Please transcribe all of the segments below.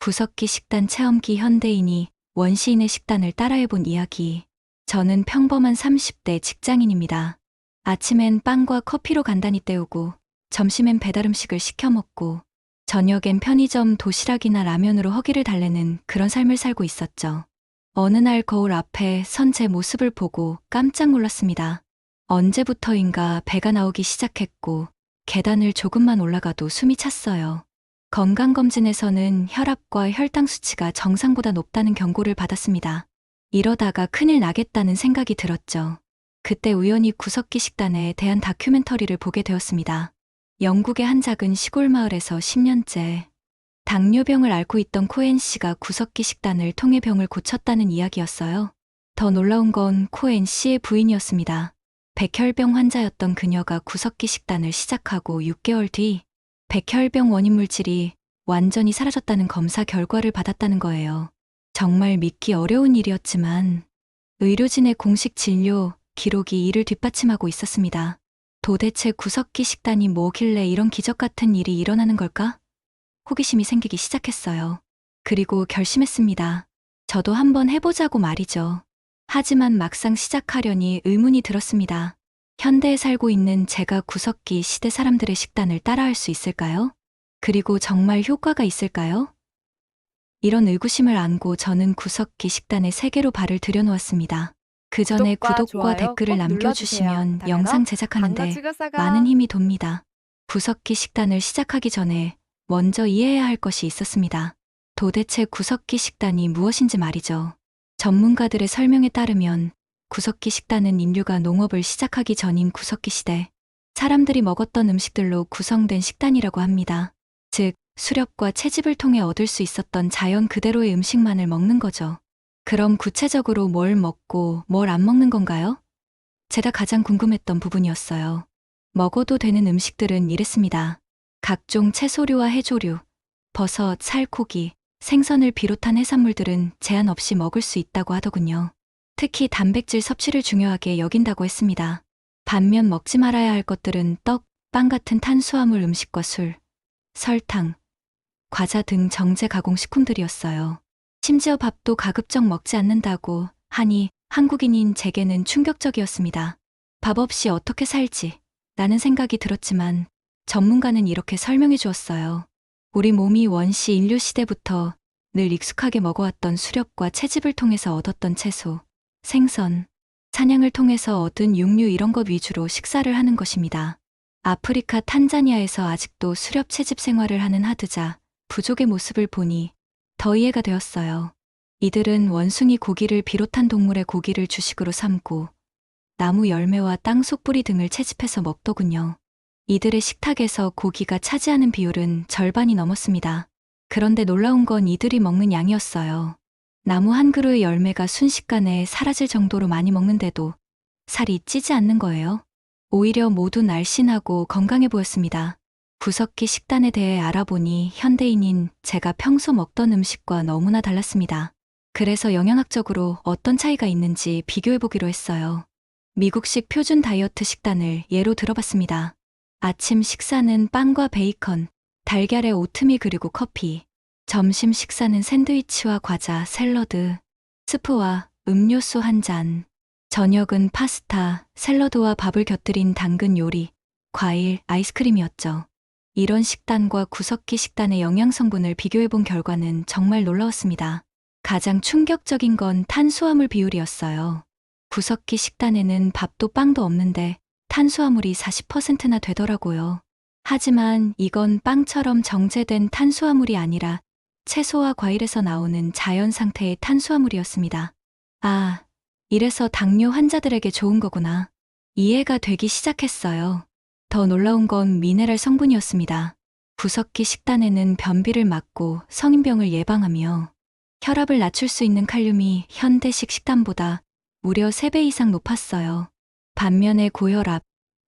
구석기 식단 체험기 현대인이 원시인의 식단을 따라해본 이야기. 저는 평범한 30대 직장인입니다. 아침엔 빵과 커피로 간단히 때우고, 점심엔 배달 음식을 시켜 먹고, 저녁엔 편의점 도시락이나 라면으로 허기를 달래는 그런 삶을 살고 있었죠. 어느 날 거울 앞에 선 제 모습을 보고 깜짝 놀랐습니다. 언제부터인가 배가 나오기 시작했고, 계단을 조금만 올라가도 숨이 찼어요. 건강검진에서는 혈압과 혈당 수치가 정상보다 높다는 경고를 받았습니다. 이러다가 큰일 나겠다는 생각이 들었죠. 그때 우연히 구석기 식단에 대한 다큐멘터리를 보게 되었습니다. 영국의 한 작은 시골 마을에서 10년째 당뇨병을 앓고 있던 코엔 씨가 구석기 식단을 통해 병을 고쳤다는 이야기였어요. 더 놀라운 건 코엔 씨의 부인이었습니다. 백혈병 환자였던 그녀가 구석기 식단을 시작하고 6개월 뒤 백혈병 원인 물질이 완전히 사라졌다는 검사 결과를 받았다는 거예요. 정말 믿기 어려운 일이었지만 의료진의 공식 진료 기록이 이를 뒷받침하고 있었습니다. 도대체 구석기 식단이 뭐길래 이런 기적 같은 일이 일어나는 걸까? 호기심이 생기기 시작했어요. 그리고 결심했습니다. 저도 한번 해보자고 말이죠. 하지만 막상 시작하려니 의문이 들었습니다. 현대에 살고 있는 제가 구석기 시대 사람들의 식단을 따라할 수 있을까요? 그리고 정말 효과가 있을까요? 이런 의구심을 안고 저는 구석기 식단의 세계로 발을 들여놓았습니다. 그 전에 구독과 좋아요 댓글을 꼭 눌러주세요. 남겨주시면 영상 제작하는데 많은 힘이 돕니다. 구석기 식단을 시작하기 전에 먼저 이해해야 할 것이 있었습니다. 도대체 구석기 식단이 무엇인지 말이죠. 전문가들의 설명에 따르면 구석기 식단은 인류가 농업을 시작하기 전인 구석기 시대, 사람들이 먹었던 음식들로 구성된 식단이라고 합니다. 즉, 수렵과 채집을 통해 얻을 수 있었던 자연 그대로의 음식만을 먹는 거죠. 그럼 구체적으로 뭘 먹고 뭘 안 먹는 건가요? 제가 가장 궁금했던 부분이었어요. 먹어도 되는 음식들은 이랬습니다. 각종 채소류와 해조류, 버섯, 살코기, 생선을 비롯한 해산물들은 제한 없이 먹을 수 있다고 하더군요. 특히 단백질 섭취를 중요하게 여긴다고 했습니다. 반면 먹지 말아야 할 것들은 떡, 빵 같은 탄수화물 음식과 술, 설탕, 과자 등 정제 가공식품들이었어요. 심지어 밥도 가급적 먹지 않는다고 하니 한국인인 제게는 충격적이었습니다. 밥 없이 어떻게 살지? 라는 생각이 들었지만 전문가는 이렇게 설명해 주었어요. 우리 몸이 원시 인류 시대부터 늘 익숙하게 먹어왔던 수렵과 채집을 통해서 얻었던 채소, 생선, 사냥을 통해서 얻은 육류 이런 것 위주로 식사를 하는 것입니다. 아프리카 탄자니아에서 아직도 수렵 채집 생활을 하는 하드자, 부족의 모습을 보니 더 이해가 되었어요. 이들은 원숭이 고기를 비롯한 동물의 고기를 주식으로 삼고 나무 열매와 땅 속뿌리 등을 채집해서 먹더군요. 이들의 식탁에서 고기가 차지하는 비율은 절반이 넘었습니다. 그런데 놀라운 건 이들이 먹는 양이었어요. 나무 한 그루의 열매가 순식간에 사라질 정도로 많이 먹는데도 살이 찌지 않는 거예요. 오히려 모두 날씬하고 건강해 보였습니다. 구석기 식단에 대해 알아보니 현대인인 제가 평소 먹던 음식과 너무나 달랐습니다. 그래서 영양학적으로 어떤 차이가 있는지 비교해보기로 했어요. 미국식 표준 다이어트 식단을 예로 들어봤습니다. 아침 식사는 빵과 베이컨, 달걀에 오트밀 그리고 커피. 점심 식사는 샌드위치와 과자, 샐러드, 스프와 음료수 한 잔. 저녁은 파스타, 샐러드와 밥을 곁들인 당근 요리, 과일, 아이스크림이었죠. 이런 식단과 구석기 식단의 영양 성분을 비교해본 결과는 정말 놀라웠습니다. 가장 충격적인 건 탄수화물 비율이었어요. 구석기 식단에는 밥도 빵도 없는데 탄수화물이 40%나 되더라고요. 하지만 이건 빵처럼 정제된 탄수화물이 아니라 채소와 과일에서 나오는 자연 상태의 탄수화물이었습니다. 아, 이래서 당뇨 환자들에게 좋은 거구나. 이해가 되기 시작했어요. 더 놀라운 건 미네랄 성분이었습니다. 구석기 식단에는 변비를 막고 성인병을 예방하며 혈압을 낮출 수 있는 칼륨이 현대식 식단보다 무려 3배 이상 높았어요. 반면에 고혈압,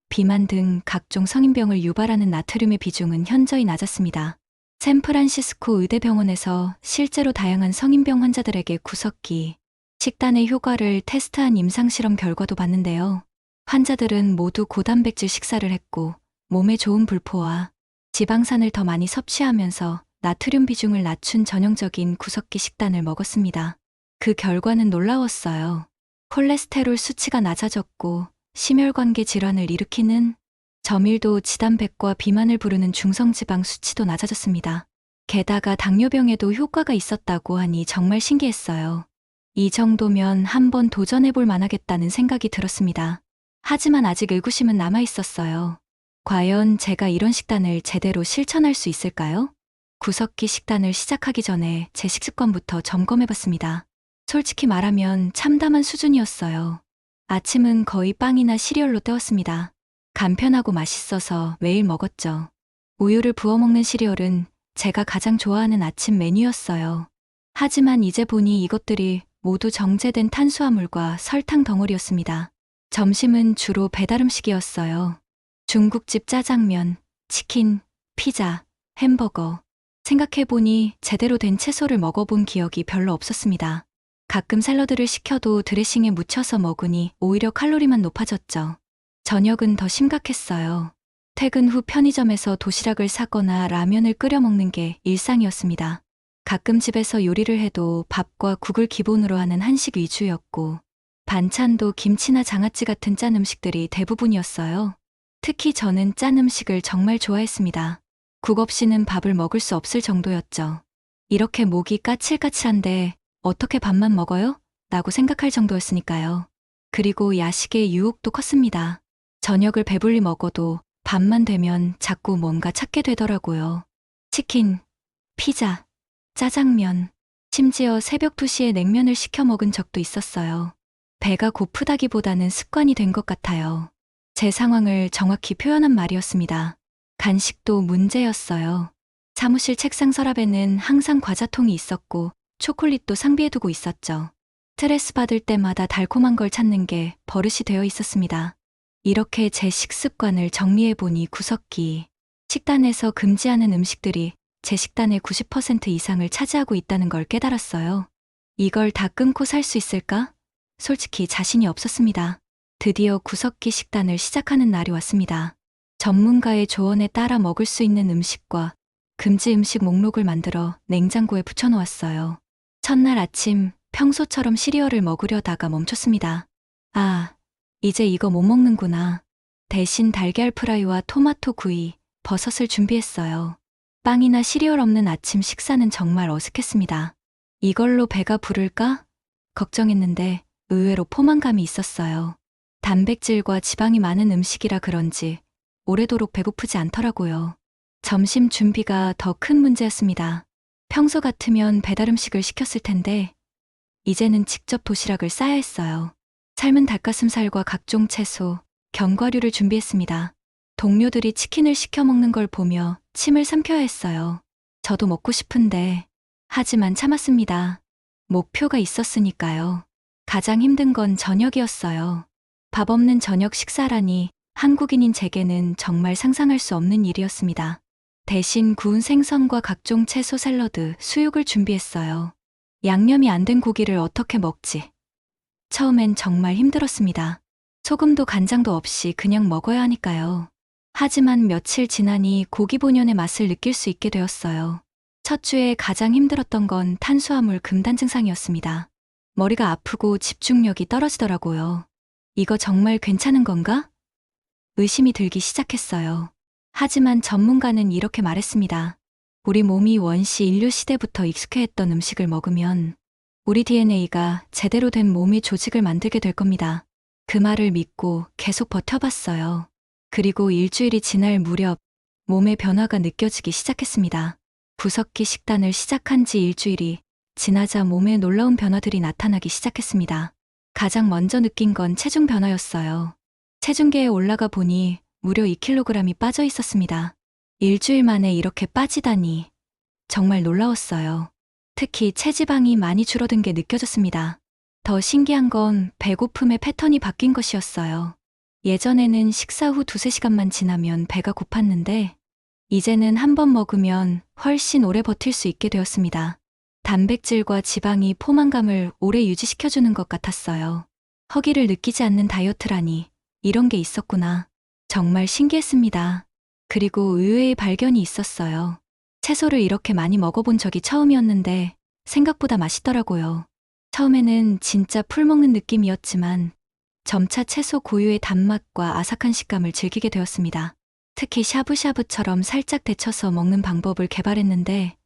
비만 등 각종 성인병을 유발하는 나트륨의 비중은 현저히 낮았습니다. 샌프란시스코 의대병원에서 실제로 다양한 성인병 환자들에게 구석기 식단의 효과를 테스트한 임상실험 결과도 봤는데요. 환자들은 모두 고단백질 식사를 했고 몸에 좋은 불포와 지방산을 더 많이 섭취하면서 나트륨 비중을 낮춘 전형적인 구석기 식단을 먹었습니다. 그 결과는 놀라웠어요. 콜레스테롤 수치가 낮아졌고 심혈관계 질환을 일으키는 저밀도 지단백과 비만을 부르는 중성지방 수치도 낮아졌습니다. 게다가 당뇨병에도 효과가 있었다고 하니 정말 신기했어요. 이 정도면 한번 도전해볼 만하겠다는 생각이 들었습니다. 하지만 아직 의구심은 남아 있었어요. 과연 제가 이런 식단을 제대로 실천할 수 있을까요? 구석기 식단을 시작하기 전에 제 식습관부터 점검해봤습니다. 솔직히 말하면 참담한 수준이었어요. 아침은 거의 빵이나 시리얼로 때웠습니다. 간편하고 맛있어서 매일 먹었죠. 우유를 부어 먹는 시리얼은 제가 가장 좋아하는 아침 메뉴였어요. 하지만 이제 보니 이것들이 모두 정제된 탄수화물과 설탕 덩어리였습니다. 점심은 주로 배달 음식이었어요. 중국집 짜장면, 치킨, 피자, 햄버거. 생각해보니 제대로 된 채소를 먹어본 기억이 별로 없었습니다. 가끔 샐러드를 시켜도 드레싱에 묻혀서 먹으니 오히려 칼로리만 높아졌죠. 저녁은 더 심각했어요. 퇴근 후 편의점에서 도시락을 사거나 라면을 끓여 먹는 게 일상이었습니다. 가끔 집에서 요리를 해도 밥과 국을 기본으로 하는 한식 위주였고, 반찬도 김치나 장아찌 같은 짠 음식들이 대부분이었어요. 특히 저는 짠 음식을 정말 좋아했습니다. 국 없이는 밥을 먹을 수 없을 정도였죠. 이렇게 목이 까칠까칠한데 어떻게 밥만 먹어요? 라고 생각할 정도였으니까요. 그리고 야식의 유혹도 컸습니다. 저녁을 배불리 먹어도 밤만 되면 자꾸 뭔가 찾게 되더라고요. 치킨, 피자, 짜장면, 심지어 새벽 2시에 냉면을 시켜 먹은 적도 있었어요. 배가 고프다기보다는 습관이 된 것 같아요. 제 상황을 정확히 표현한 말이었습니다. 간식도 문제였어요. 사무실 책상 서랍에는 항상 과자통이 있었고 초콜릿도 상비해두고 있었죠. 스트레스 받을 때마다 달콤한 걸 찾는 게 버릇이 되어 있었습니다. 이렇게 제 식습관을 정리해보니 구석기 식단에서 금지하는 음식들이 제 식단의 90% 이상을 차지하고 있다는 걸 깨달았어요. 이걸 다 끊고 살 수 있을까? 솔직히 자신이 없었습니다. 드디어 구석기 식단을 시작하는 날이 왔습니다. 전문가의 조언에 따라 먹을 수 있는 음식과 금지 음식 목록을 만들어 냉장고에 붙여놓았어요. 첫날 아침 평소처럼 시리얼을 먹으려다가 멈췄습니다. 아, 이제 이거 못 먹는구나. 대신 달걀 프라이와 토마토 구이, 버섯을 준비했어요. 빵이나 시리얼 없는 아침 식사는 정말 어색했습니다. 이걸로 배가 부를까? 걱정했는데 의외로 포만감이 있었어요. 단백질과 지방이 많은 음식이라 그런지 오래도록 배고프지 않더라고요. 점심 준비가 더 큰 문제였습니다. 평소 같으면 배달 음식을 시켰을 텐데 이제는 직접 도시락을 싸야 했어요. 삶은 닭가슴살과 각종 채소, 견과류를 준비했습니다. 동료들이 치킨을 시켜 먹는 걸 보며 침을 삼켜야 했어요. 저도 먹고 싶은데 하지만 참았습니다. 목표가 있었으니까요. 가장 힘든 건 저녁이었어요. 밥 없는 저녁 식사라니 한국인인 제게는 정말 상상할 수 없는 일이었습니다. 대신 구운 생선과 각종 채소 샐러드, 수육을 준비했어요. 양념이 안 된 고기를 어떻게 먹지? 처음엔 정말 힘들었습니다. 소금도 간장도 없이 그냥 먹어야 하니까요. 하지만 며칠 지나니 고기 본연의 맛을 느낄 수 있게 되었어요. 첫 주에 가장 힘들었던 건 탄수화물 금단 증상이었습니다. 머리가 아프고 집중력이 떨어지더라고요. 이거 정말 괜찮은 건가? 의심이 들기 시작했어요. 하지만 전문가는 이렇게 말했습니다. 우리 몸이 원시 인류 시대부터 익숙해했던 음식을 먹으면 우리 DNA가 제대로 된 몸의 조직을 만들게 될 겁니다. 그 말을 믿고 계속 버텨봤어요. 그리고 일주일이 지날 무렵 몸의 변화가 느껴지기 시작했습니다. 구석기 식단을 시작한 지 일주일이 지나자 몸에 놀라운 변화들이 나타나기 시작했습니다. 가장 먼저 느낀 건 체중 변화였어요. 체중계에 올라가 보니 무려 2kg이 빠져 있었습니다. 일주일 만에 이렇게 빠지다니 정말 놀라웠어요. 특히 체지방이 많이 줄어든 게 느껴졌습니다. 더 신기한 건 배고픔의 패턴이 바뀐 것이었어요. 예전에는 식사 후 2~3시간만 지나면 배가 고팠는데 이제는 한 번 먹으면 훨씬 오래 버틸 수 있게 되었습니다. 단백질과 지방이 포만감을 오래 유지시켜주는 것 같았어요. 허기를 느끼지 않는 다이어트라니 이런 게 있었구나. 정말 신기했습니다. 그리고 의외의 발견이 있었어요. 채소를 이렇게 많이 먹어본 적이 처음이었는데 생각보다 맛있더라고요. 처음에는 진짜 풀 먹는 느낌이었지만 점차 채소 고유의 단맛과 아삭한 식감을 즐기게 되었습니다. 특히 샤브샤브처럼 살짝 데쳐서 먹는 방법을 개발했는데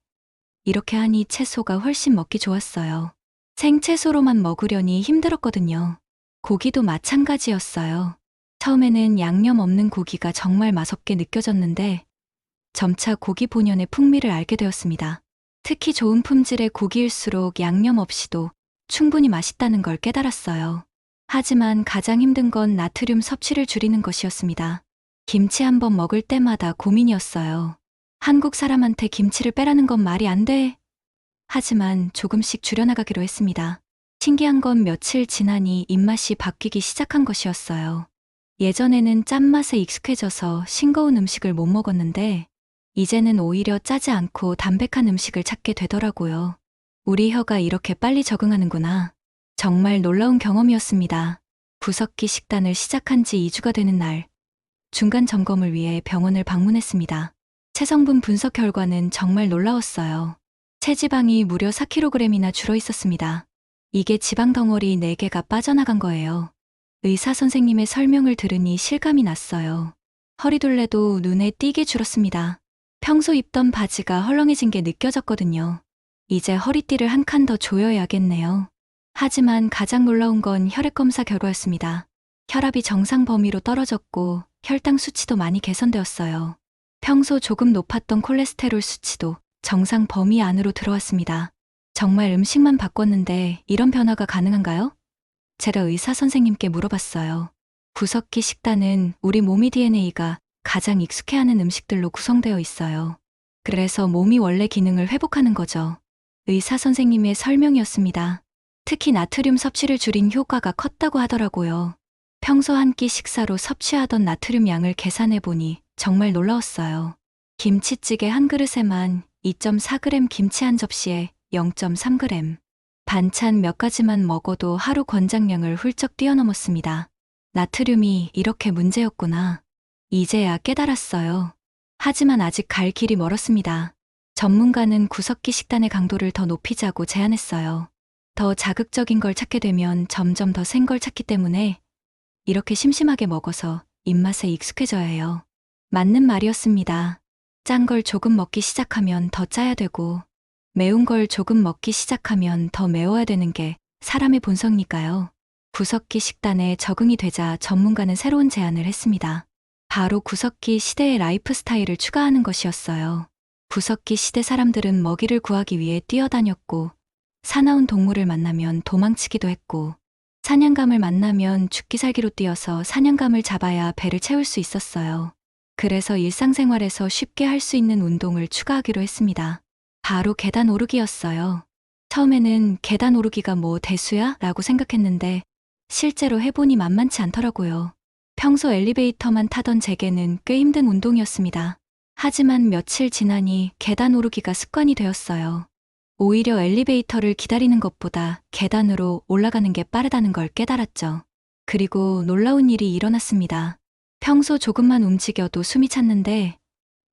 이렇게 하니 채소가 훨씬 먹기 좋았어요. 생채소로만 먹으려니 힘들었거든요. 고기도 마찬가지였어요. 처음에는 양념 없는 고기가 정말 맛없게 느껴졌는데 점차 고기 본연의 풍미를 알게 되었습니다. 특히 좋은 품질의 고기일수록 양념 없이도 충분히 맛있다는 걸 깨달았어요. 하지만 가장 힘든 건 나트륨 섭취를 줄이는 것이었습니다. 김치 한번 먹을 때마다 고민이었어요. 한국 사람한테 김치를 빼라는 건 말이 안 돼. 하지만 조금씩 줄여나가기로 했습니다. 신기한 건 며칠 지나니 입맛이 바뀌기 시작한 것이었어요. 예전에는 짠맛에 익숙해져서 싱거운 음식을 못 먹었는데 이제는 오히려 짜지 않고 담백한 음식을 찾게 되더라고요. 우리 혀가 이렇게 빨리 적응하는구나. 정말 놀라운 경험이었습니다. 구석기 식단을 시작한 지 2주가 되는 날, 중간 점검을 위해 병원을 방문했습니다. 체성분 분석 결과는 정말 놀라웠어요. 체지방이 무려 4kg이나 줄어 있었습니다. 이게 지방 덩어리 4개가 빠져나간 거예요. 의사 선생님의 설명을 들으니 실감이 났어요. 허리둘레도 눈에 띄게 줄었습니다. 평소 입던 바지가 헐렁해진 게 느껴졌거든요. 이제 허리띠를 한 칸 더 조여야겠네요. 하지만 가장 놀라운 건 혈액 검사 결과였습니다. 혈압이 정상 범위로 떨어졌고 혈당 수치도 많이 개선되었어요. 평소 조금 높았던 콜레스테롤 수치도 정상 범위 안으로 들어왔습니다. 정말 음식만 바꿨는데 이런 변화가 가능한가요? 제가 의사 선생님께 물어봤어요. 구석기 식단은 우리 몸의 DNA가 가장 익숙해하는 음식들로 구성되어 있어요. 그래서 몸이 원래 기능을 회복하는 거죠. 의사 선생님의 설명이었습니다. 특히 나트륨 섭취를 줄인 효과가 컸다고 하더라고요. 평소 한 끼 식사로 섭취하던 나트륨 양을 계산해보니 정말 놀라웠어요. 김치찌개 한 그릇에만 2.4g, 김치 한 접시에 0.3g. 반찬 몇 가지만 먹어도 하루 권장량을 훌쩍 뛰어넘었습니다. 나트륨이 이렇게 문제였구나. 이제야 깨달았어요. 하지만 아직 갈 길이 멀었습니다. 전문가는 구석기 식단의 강도를 더 높이자고 제안했어요. 더 자극적인 걸 찾게 되면 점점 더 센 걸 찾기 때문에 이렇게 심심하게 먹어서 입맛에 익숙해져야 해요. 맞는 말이었습니다. 짠 걸 조금 먹기 시작하면 더 짜야 되고 매운 걸 조금 먹기 시작하면 더 매워야 되는 게 사람의 본성이니까요. 구석기 식단에 적응이 되자 전문가는 새로운 제안을 했습니다. 바로 구석기 시대의 라이프 스타일을 추가하는 것이었어요. 구석기 시대 사람들은 먹이를 구하기 위해 뛰어다녔고 사나운 동물을 만나면 도망치기도 했고 사냥감을 만나면 죽기 살기로 뛰어서 사냥감을 잡아야 배를 채울 수 있었어요. 그래서 일상생활에서 쉽게 할 수 있는 운동을 추가하기로 했습니다. 바로 계단 오르기였어요. 처음에는 계단 오르기가 뭐 대수야? 라고 생각했는데 실제로 해보니 만만치 않더라고요. 평소 엘리베이터만 타던 제게는 꽤 힘든 운동이었습니다. 하지만 며칠 지나니 계단 오르기가 습관이 되었어요. 오히려 엘리베이터를 기다리는 것보다 계단으로 올라가는 게 빠르다는 걸 깨달았죠. 그리고 놀라운 일이 일어났습니다. 평소 조금만 움직여도 숨이 찼는데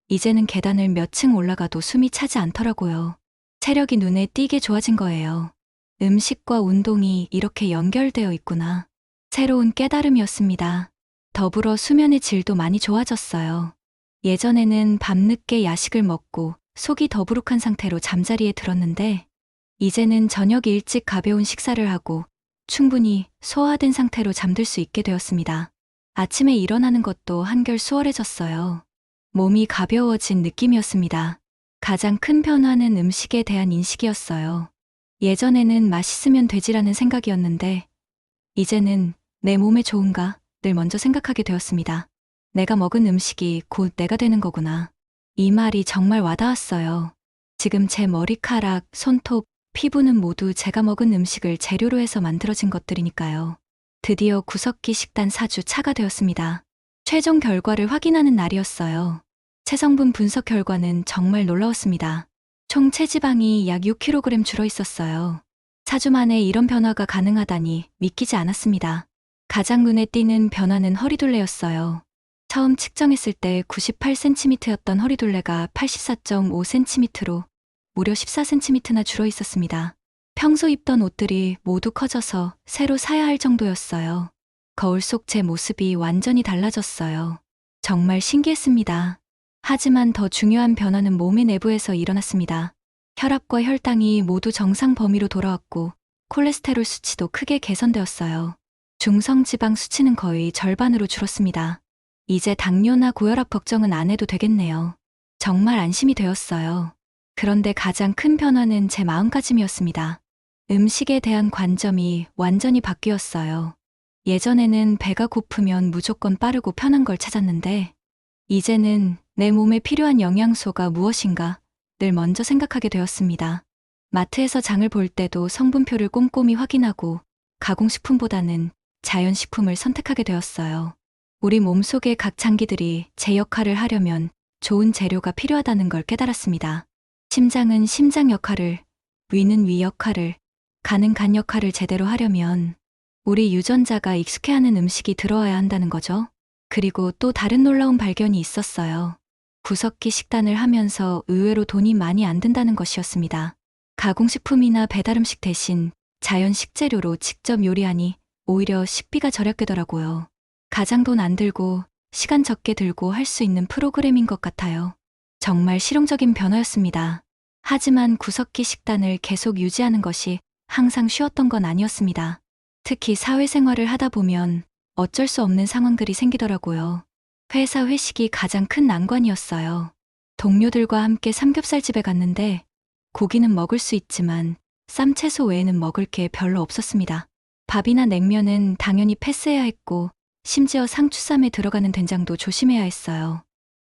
이제는 계단을 몇 층 올라가도 숨이 차지 않더라고요. 체력이 눈에 띄게 좋아진 거예요. 음식과 운동이 이렇게 연결되어 있구나. 새로운 깨달음이었습니다. 더불어 수면의 질도 많이 좋아졌어요. 예전에는 밤늦게 야식을 먹고 속이 더부룩한 상태로 잠자리에 들었는데 이제는 저녁 일찍 가벼운 식사를 하고 충분히 소화된 상태로 잠들 수 있게 되었습니다. 아침에 일어나는 것도 한결 수월해졌어요. 몸이 가벼워진 느낌이었습니다. 가장 큰 변화는 음식에 대한 인식이었어요. 예전에는 맛있으면 되지라는 생각이었는데 이제는 내 몸에 좋은가 늘 먼저 생각하게 되었습니다. 내가 먹은 음식이 곧 내가 되는 거구나. 이 말이 정말 와닿았어요. 지금 제 머리카락, 손톱, 피부는 모두 제가 먹은 음식을 재료로 해서 만들어진 것들이니까요. 드디어 구석기 식단 4주 차가 되었습니다. 최종 결과를 확인하는 날이었어요. 체성분 분석 결과는 정말 놀라웠습니다. 총 체지방이 약 6kg 줄어 있었어요. 4주 만에 이런 변화가 가능하다니 믿기지 않았습니다. 가장 눈에 띄는 변화는 허리둘레였어요. 처음 측정했을 때 98cm였던 허리둘레가 84.5cm로 무려 14cm나 줄어 있었습니다. 평소 입던 옷들이 모두 커져서 새로 사야 할 정도였어요. 거울 속 제 모습이 완전히 달라졌어요. 정말 신기했습니다. 하지만 더 중요한 변화는 몸의 내부에서 일어났습니다. 혈압과 혈당이 모두 정상 범위로 돌아왔고 콜레스테롤 수치도 크게 개선되었어요. 중성지방 수치는 거의 절반으로 줄었습니다. 이제 당뇨나 고혈압 걱정은 안 해도 되겠네요. 정말 안심이 되었어요. 그런데 가장 큰 변화는 제 마음가짐이었습니다. 음식에 대한 관점이 완전히 바뀌었어요. 예전에는 배가 고프면 무조건 빠르고 편한 걸 찾았는데 이제는 내 몸에 필요한 영양소가 무엇인가 늘 먼저 생각하게 되었습니다. 마트에서 장을 볼 때도 성분표를 꼼꼼히 확인하고 가공식품보다는 자연식품을 선택하게 되었어요. 우리 몸속의 각 장기들이 제 역할을 하려면 좋은 재료가 필요하다는 걸 깨달았습니다. 심장은 심장 역할을, 위는 위 역할을, 간은 간 역할을 제대로 하려면 우리 유전자가 익숙해하는 음식이 들어와야 한다는 거죠. 그리고 또 다른 놀라운 발견이 있었어요. 구석기 식단을 하면서 의외로 돈이 많이 안 든다는 것이었습니다. 가공식품이나 배달음식 대신 자연 식재료로 직접 요리하니 오히려 식비가 절약되더라고요. 가장 돈 안 들고 시간 적게 들고 할 수 있는 프로그램인 것 같아요. 정말 실용적인 변화였습니다. 하지만 구석기 식단을 계속 유지하는 것이 항상 쉬웠던 건 아니었습니다. 특히 사회생활을 하다 보면 어쩔 수 없는 상황들이 생기더라고요. 회사 회식이 가장 큰 난관이었어요. 동료들과 함께 삼겹살집에 갔는데 고기는 먹을 수 있지만 쌈 채소 외에는 먹을 게 별로 없었습니다. 밥이나 냉면은 당연히 패스해야 했고 심지어 상추쌈에 들어가는 된장도 조심해야 했어요.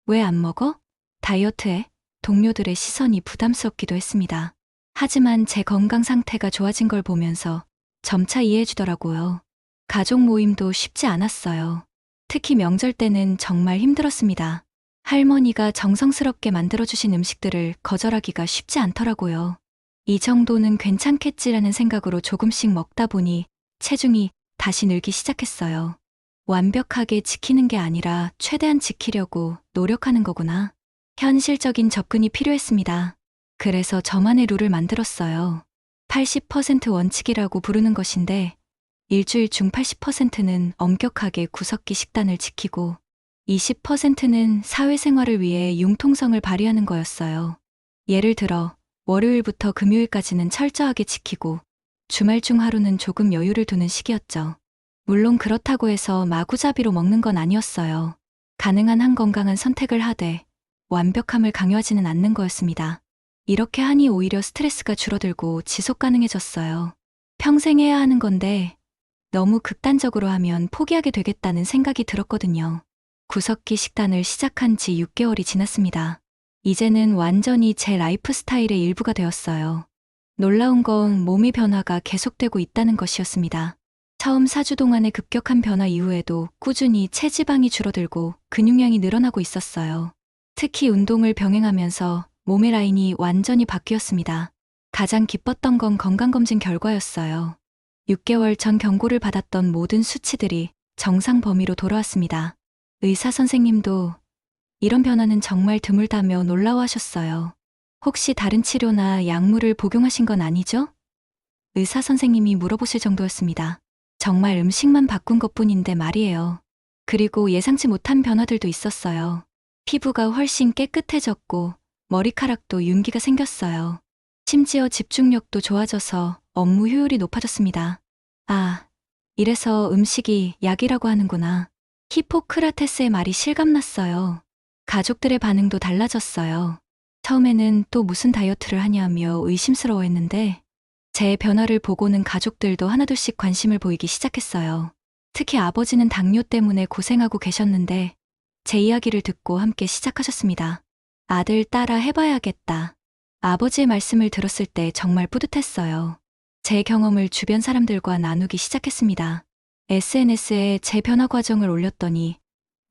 왜 안 먹어? 다이어트해? 동료들의 시선이 부담스럽기도 했습니다. 하지만 제 건강 상태가 좋아진 걸 보면서 점차 이해해 주더라고요. 가족 모임도 쉽지 않았어요. 특히 명절 때는 정말 힘들었습니다. 할머니가 정성스럽게 만들어주신 음식들을 거절하기가 쉽지 않더라고요. 이 정도는 괜찮겠지라는 생각으로 조금씩 먹다 보니 체중이 다시 늘기 시작했어요. 완벽하게 지키는 게 아니라 최대한 지키려고 노력하는 거구나. 현실적인 접근이 필요했습니다. 그래서 저만의 룰을 만들었어요. 80% 원칙이라고 부르는 것인데 일주일 중 80%는 엄격하게 구석기 식단을 지키고 20%는 사회생활을 위해 융통성을 발휘하는 거였어요. 예를 들어 월요일부터 금요일까지는 철저하게 지키고 주말 중 하루는 조금 여유를 두는 시기였죠. 물론 그렇다고 해서 마구잡이로 먹는 건 아니었어요. 가능한 한 건강한 선택을 하되 완벽함을 강요하지는 않는 거였습니다. 이렇게 하니 오히려 스트레스가 줄어들고 지속 가능해졌어요. 평생 해야 하는 건데 너무 극단적으로 하면 포기하게 되겠다는 생각이 들었거든요. 구석기 식단을 시작한 지 6개월이 지났습니다. 이제는 완전히 제 라이프 스타일의 일부가 되었어요. 놀라운 건 몸의 변화가 계속되고 있다는 것이었습니다. 처음 4주 동안의 급격한 변화 이후에도 꾸준히 체지방이 줄어들고 근육량이 늘어나고 있었어요. 특히 운동을 병행하면서 몸의 라인이 완전히 바뀌었습니다. 가장 기뻤던 건 건강검진 결과였어요. 6개월 전 경고를 받았던 모든 수치들이 정상 범위로 돌아왔습니다. 의사 선생님도 이런 변화는 정말 드물다며 놀라워하셨어요. 혹시 다른 치료나 약물을 복용하신 건 아니죠? 의사 선생님이 물어보실 정도였습니다. 정말 음식만 바꾼 것뿐인데 말이에요. 그리고 예상치 못한 변화들도 있었어요. 피부가 훨씬 깨끗해졌고 머리카락도 윤기가 생겼어요. 심지어 집중력도 좋아져서 업무 효율이 높아졌습니다. 아, 이래서 음식이 약이라고 하는구나. 히포크라테스의 말이 실감났어요. 가족들의 반응도 달라졌어요. 처음에는 또 무슨 다이어트를 하냐며 의심스러워했는데 제 변화를 보고는 가족들도 하나둘씩 관심을 보이기 시작했어요. 특히 아버지는 당뇨 때문에 고생하고 계셨는데 제 이야기를 듣고 함께 시작하셨습니다. 아들 따라 해봐야겠다. 아버지의 말씀을 들었을 때 정말 뿌듯했어요. 제 경험을 주변 사람들과 나누기 시작했습니다. SNS에 제 변화 과정을 올렸더니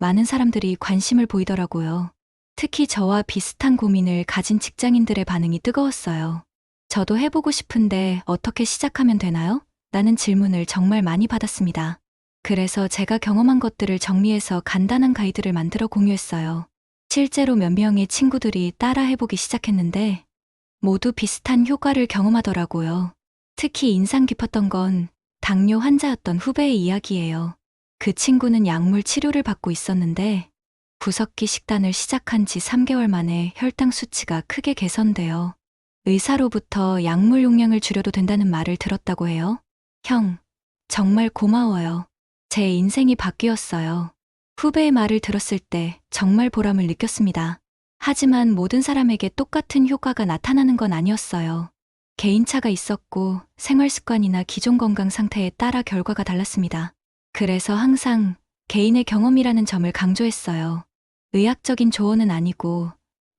많은 사람들이 관심을 보이더라고요. 특히 저와 비슷한 고민을 가진 직장인들의 반응이 뜨거웠어요. 저도 해보고 싶은데 어떻게 시작하면 되나요? 라는 질문을 정말 많이 받았습니다. 그래서 제가 경험한 것들을 정리해서 간단한 가이드를 만들어 공유했어요. 실제로 몇 명의 친구들이 따라 해보기 시작했는데 모두 비슷한 효과를 경험하더라고요. 특히 인상 깊었던 건 당뇨 환자였던 후배의 이야기예요. 그 친구는 약물 치료를 받고 있었는데 구석기 식단을 시작한 지 3개월 만에 혈당 수치가 크게 개선되어 의사로부터 약물 용량을 줄여도 된다는 말을 들었다고 해요. 형, 정말 고마워요. 제 인생이 바뀌었어요. 후배의 말을 들었을 때 정말 보람을 느꼈습니다. 하지만 모든 사람에게 똑같은 효과가 나타나는 건 아니었어요. 개인차가 있었고 생활 습관이나 기존 건강 상태에 따라 결과가 달랐습니다. 그래서 항상 개인의 경험이라는 점을 강조했어요. 의학적인 조언은 아니고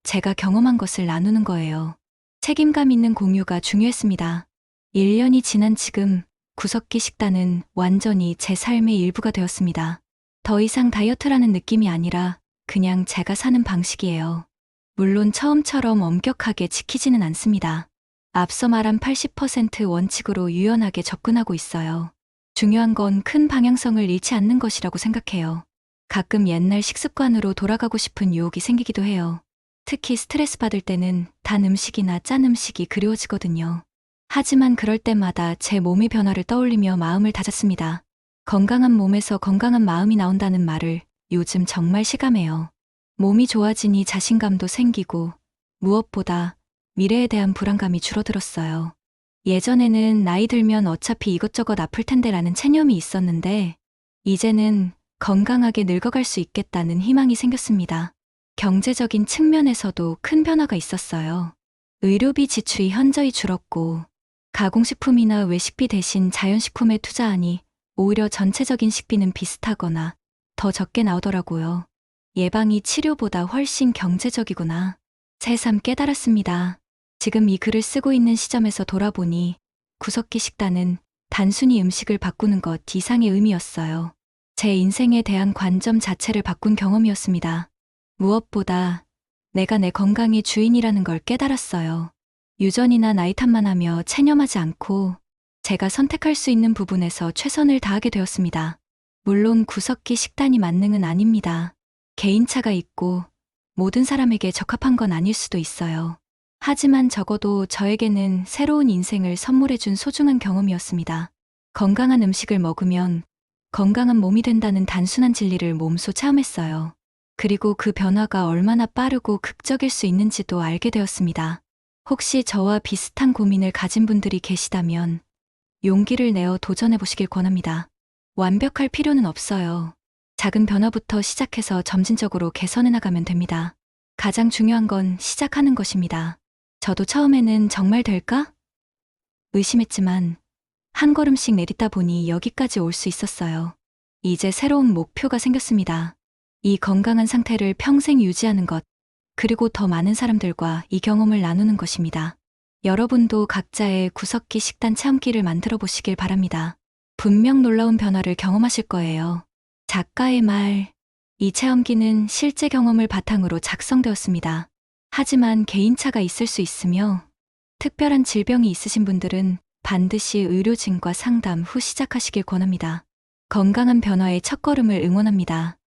제가 경험한 것을 나누는 거예요. 책임감 있는 공유가 중요했습니다. 1년이 지난 지금 구석기 식단은 완전히 제 삶의 일부가 되었습니다. 더 이상 다이어트라는 느낌이 아니라 그냥 제가 사는 방식이에요. 물론 처음처럼 엄격하게 지키지는 않습니다. 앞서 말한 80% 원칙으로 유연하게 접근하고 있어요. 중요한 건 큰 방향성을 잃지 않는 것이라고 생각해요. 가끔 옛날 식습관으로 돌아가고 싶은 유혹이 생기기도 해요. 특히 스트레스 받을 때는 단 음식이나 짠 음식이 그리워지거든요. 하지만 그럴 때마다 제 몸의 변화를 떠올리며 마음을 다잡습니다. 건강한 몸에서 건강한 마음이 나온다는 말을 요즘 정말 실감해요. 몸이 좋아지니 자신감도 생기고 무엇보다 미래에 대한 불안감이 줄어들었어요. 예전에는 나이 들면 어차피 이것저것 아플 텐데라는 체념이 있었는데 이제는 건강하게 늙어갈 수 있겠다는 희망이 생겼습니다. 경제적인 측면에서도 큰 변화가 있었어요. 의료비 지출이 현저히 줄었고 가공식품이나 외식비 대신 자연식품에 투자하니 오히려 전체적인 식비는 비슷하거나 더 적게 나오더라고요. 예방이 치료보다 훨씬 경제적이구나. 새삼 깨달았습니다. 지금 이 글을 쓰고 있는 시점에서 돌아보니 구석기 식단은 단순히 음식을 바꾸는 것 이상의 의미였어요. 제 인생에 대한 관점 자체를 바꾼 경험이었습니다. 무엇보다 내가 내 건강의 주인이라는 걸 깨달았어요. 유전이나 나이 탓만 하며 체념하지 않고 제가 선택할 수 있는 부분에서 최선을 다하게 되었습니다. 물론 구석기 식단이 만능은 아닙니다. 개인차가 있고 모든 사람에게 적합한 건 아닐 수도 있어요. 하지만 적어도 저에게는 새로운 인생을 선물해준 소중한 경험이었습니다. 건강한 음식을 먹으면 건강한 몸이 된다는 단순한 진리를 몸소 체험했어요. 그리고 그 변화가 얼마나 빠르고 극적일 수 있는지도 알게 되었습니다. 혹시 저와 비슷한 고민을 가진 분들이 계시다면 용기를 내어 도전해보시길 권합니다. 완벽할 필요는 없어요. 작은 변화부터 시작해서 점진적으로 개선해 나가면 됩니다. 가장 중요한 건 시작하는 것입니다. 저도 처음에는 정말 될까? 의심했지만 한 걸음씩 내딛다 보니 여기까지 올 수 있었어요. 이제 새로운 목표가 생겼습니다. 이 건강한 상태를 평생 유지하는 것, 그리고 더 많은 사람들과 이 경험을 나누는 것입니다. 여러분도 각자의 구석기 식단 체험기를 만들어 보시길 바랍니다. 분명 놀라운 변화를 경험하실 거예요. 작가의 말, 이 체험기는 실제 경험을 바탕으로 작성되었습니다. 하지만 개인차가 있을 수 있으며 특별한 질병이 있으신 분들은 반드시 의료진과 상담 후 시작하시길 권합니다. 건강한 변화의 첫걸음을 응원합니다.